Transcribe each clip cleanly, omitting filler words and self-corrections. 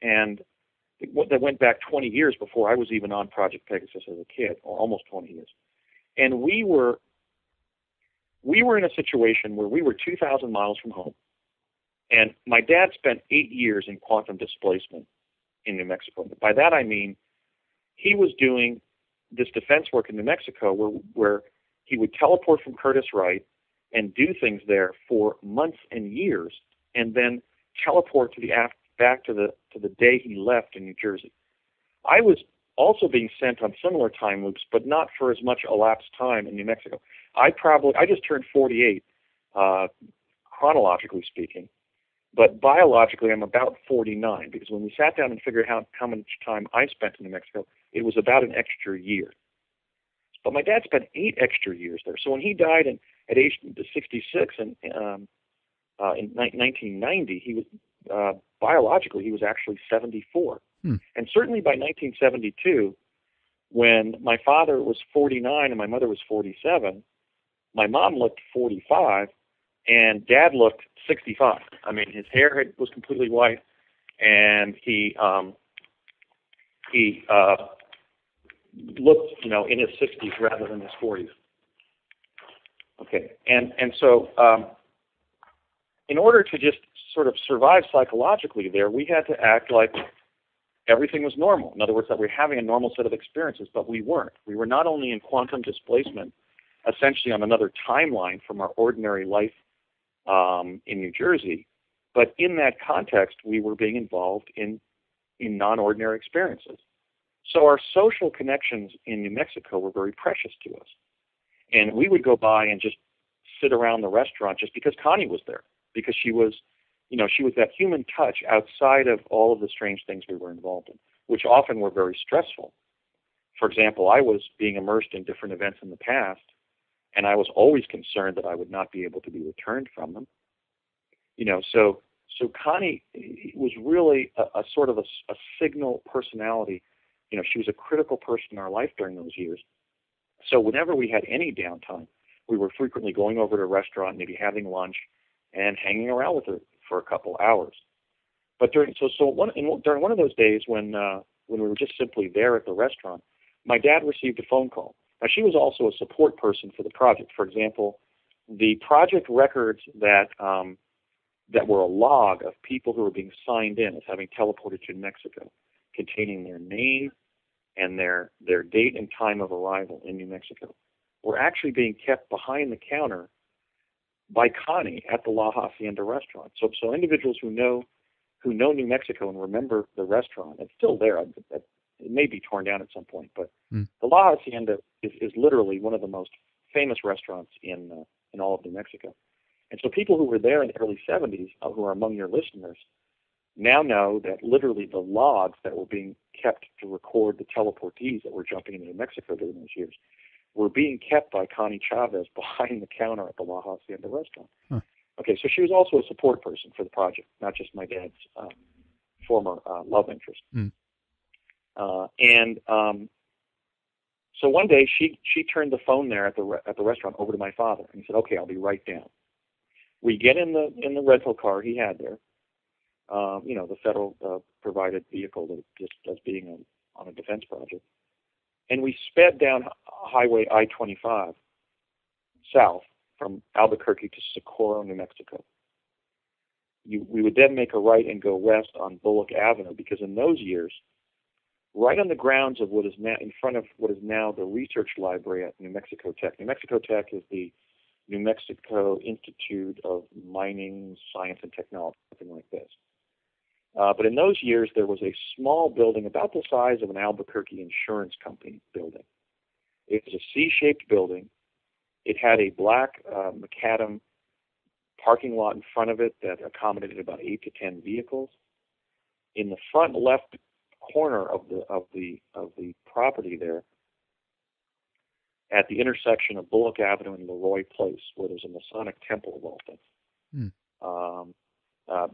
and that went back 20 years before I was even on Project Pegasus as a kid, or almost 20 years. And we were in a situation where we were 2,000 miles from home, and my dad spent 8 years in quantum displacement in New Mexico. By that I mean he was doing this defense work in New Mexico where he would teleport from Curtiss-Wright and do things there for months and years, and then teleport back to the day he left in New Jersey. I was also being sent on similar time loops, but not for as much elapsed time in New Mexico. I just turned 48, chronologically speaking, but biologically I'm about 49, because when we sat down and figured out how much time I spent in New Mexico, it was about an extra year. But my dad spent 8 extra years there. So when he died at age 66 in 1990, he was biologically he was actually 74. And certainly by 1972, when my father was 49 and my mother was 47, my mom looked 45 and Dad looked 65. I mean, his hair was completely white, and he looked, in his 60s rather than his 40s. Okay, and so in order to just sort of survive psychologically there, we had to act like everything was normal. In other words, that we were having a normal set of experiences, but we weren't. We were not only in quantum displacement, essentially on another timeline from our ordinary life in New Jersey, but in that context, we were being involved in non-ordinary experiences. So our social connections in New Mexico were very precious to us. And we would go by and just sit around the restaurant just because Connie was there, because she was that human touch outside of all of the strange things we were involved in, which often were very stressful. For example, I was being immersed in different events in the past, and I was always concerned that I would not be able to be returned from them. So Connie was really a sort of a signal personality. She was a critical person in our life during those years. So whenever we had any downtime, we were frequently going over to a restaurant, maybe having lunch, and hanging around with her for a couple hours. But during one of those days when we were just simply there at the restaurant, my dad received a phone call. Now, she was also a support person for the project. For example, the project records that were a log of people who were being signed in as having teleported to Mexico, containing their name and their date and time of arrival in New Mexico, were actually being kept behind the counter by Connie at the La Hacienda restaurant. So individuals who know New Mexico and remember the restaurant, it's still there. It may be torn down at some point, but the La Hacienda is literally one of the most famous restaurants in all of New Mexico. And so people who were there in the early 70s, who are among your listeners, now know that literally the logs that were being kept to record the teleportees that were jumping into New Mexico during those years were being kept by Connie Chavez behind the counter at the La Hacienda restaurant. Huh. Okay, so she was also a support person for the project, not just my dad's former love interest. So one day she turned the phone there at the restaurant over to my father, and he said, "Okay, I'll be right down." We get in the rental car he had there, the federal provided vehicle that just as being on a defense project, and we sped down Highway I-25 south from Albuquerque to Socorro, New Mexico. We would then make a right and go west on Bullock Avenue, because in those years, right on the grounds of what is now in front of what is now the research library at New Mexico Tech. New Mexico Tech is the New Mexico Institute of Mining, Science, and Technology, something like this. But in those years, there was a small building about the size of an Albuquerque insurance company building. It was a C-shaped building. It had a black macadam parking lot in front of it that accommodated about 8 to 10 vehicles. In the front left corner of the property there, at the intersection of Bullock Avenue and Leroy Place, where there's a Masonic temple of all things.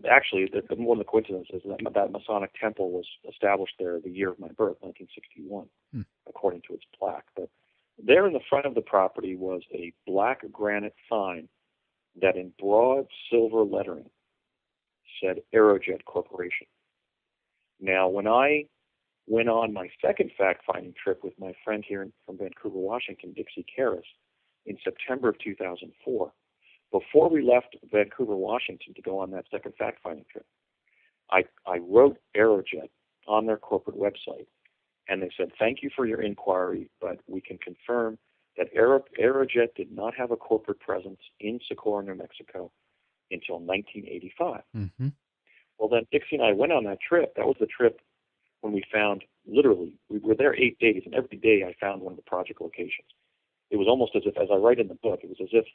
Actually, one of the coincidences is that Masonic temple was established there the year of my birth, 1961, according to its plaque. But there in the front of the property was a black granite sign that in broad silver lettering said Aerojet Corporation. Now, when I went on my second fact-finding trip with my friend here from Vancouver, Washington, Dixie Karras, in September of 2004, before we left Vancouver, Washington to go on that second fact-finding trip, I wrote Aerojet on their corporate website, and they said, thank you for your inquiry, but we can confirm that Aerojet did not have a corporate presence in Socorro, New Mexico until 1985. Mm-hmm. Well, then Dixie and I went on that trip. That was the trip when we found, literally, we were there 8 days, and every day I found one of the project locations. It was almost as if, as I write in the book, it was as if,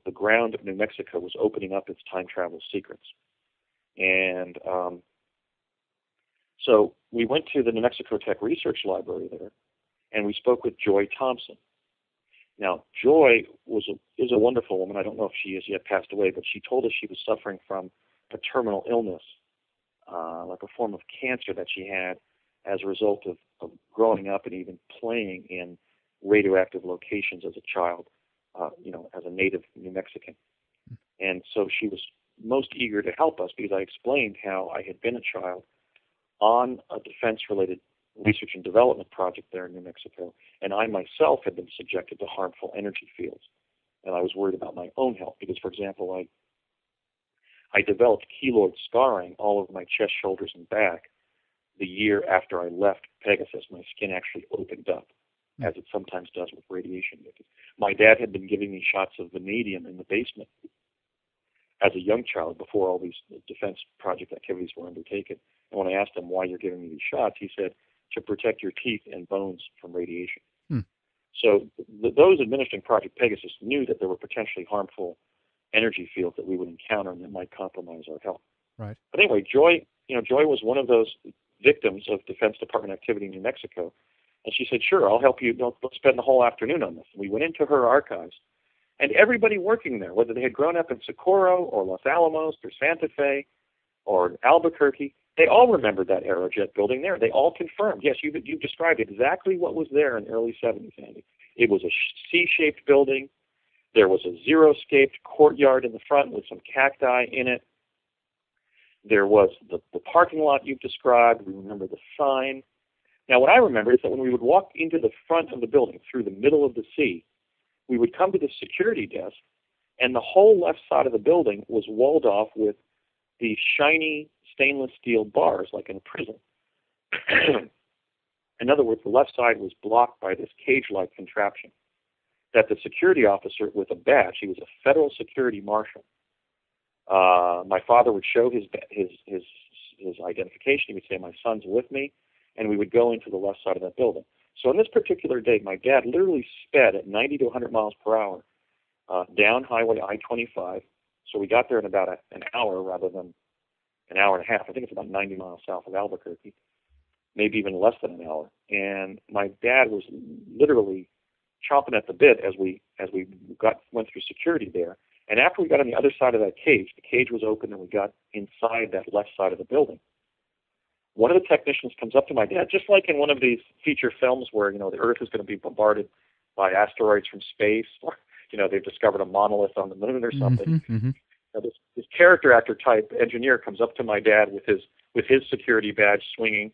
the ground of New Mexico was opening up its time travel secrets. And so we went to the New Mexico Tech Research Library there, and we spoke with Joy Thompson. Now, Joy is a wonderful woman. I don't know if she has yet passed away, but she told us she was suffering from a terminal illness, like a form of cancer that she had as a result of growing up and even playing in radioactive locations as a child, as a native New Mexican. And so she was most eager to help us because I explained how I had been a child on a defense-related research and development project there in New Mexico, and I myself had been subjected to harmful energy fields. And I was worried about my own health because, for example, I developed keloid scarring all over my chest, shoulders, and back the year after I left Pegasus. My skin actually opened up, as it sometimes does with radiation. My dad had been giving me shots of vanadium in the basement as a young child before all these defense project activities were undertaken. And when I asked him why you're giving me these shots, he said, to protect your teeth and bones from radiation. So those administering Project Pegasus knew that there were potentially harmful energy fields that we would encounter and that might compromise our health. Right. But anyway, Joy was one of those victims of Defense Department activity in New Mexico. And she said, sure, I'll help you. Let's spend the whole afternoon on this. And we went into her archives. And everybody working there, whether they had grown up in Socorro or Los Alamos or Santa Fe or Albuquerque, they all remembered that Aerojet building there. They all confirmed, yes, you described exactly what was there in the early 70s, Andy. It was a C-shaped building. There was a zero-scaped courtyard in the front with some cacti in it. There was the parking lot you've described. We remember the sign. Now, what I remember is that when we would walk into the front of the building through the middle of the C, we would come to the security desk, and the whole left side of the building was walled off with these shiny stainless steel bars like in a prison. In other words, the left side was blocked by this cage-like contraption that the security officer with a badge, he was a federal security marshal. My father would show his identification. He would say, my son's with me, and we would go into the left side of that building. So on this particular day, my dad literally sped at 90 to 100 miles per hour down Highway I-25. So we got there in about an hour rather than an hour and a half. I think it's about 90 miles south of Albuquerque, maybe even less than an hour. And my dad was literally chomping at the bit as we went through security there. And after we got on the other side of that cage, the cage was open and we got inside that left side of the building. One of the technicians comes up to my dad, just like in one of these feature films where, the Earth is going to be bombarded by asteroids from space, or, they've discovered a monolith on the moon or something. Mm-hmm. This character actor type engineer comes up to my dad with his security badge swinging,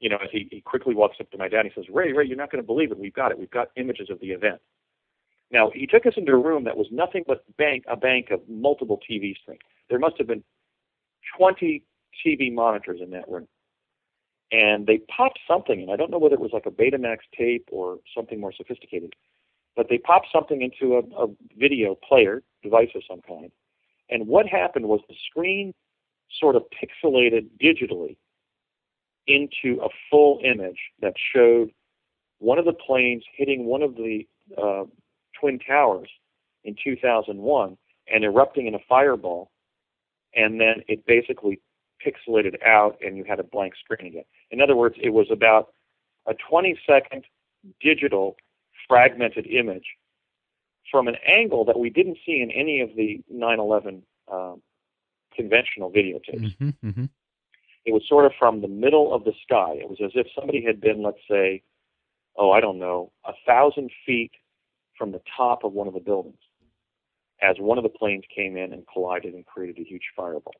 as he quickly walks up to my dad and he says, Ray, you're not going to believe it. We've got it. We've got images of the event. Now, he took us into a room that was nothing but a bank of multiple TV screens. There must have been 20 TV monitors in that room. And they popped something, and I don't know whether it was like a Betamax tape or something more sophisticated, but they popped something into a video player device of some kind. And what happened was the screen sort of pixelated digitally into a full image that showed one of the planes hitting one of the Twin Towers in 2001 and erupting in a fireball, and then it basically pixelated out and you had a blank screen again. In other words, it was about a 20-second digital fragmented image from an angle that we didn't see in any of the 9/11 conventional videotapes. Mm-hmm, mm-hmm. It was sort of from the middle of the sky. It was as if somebody had been, let's say, 1,000 feet from the top of one of the buildings as one of the planes came in and collided and created a huge fireball.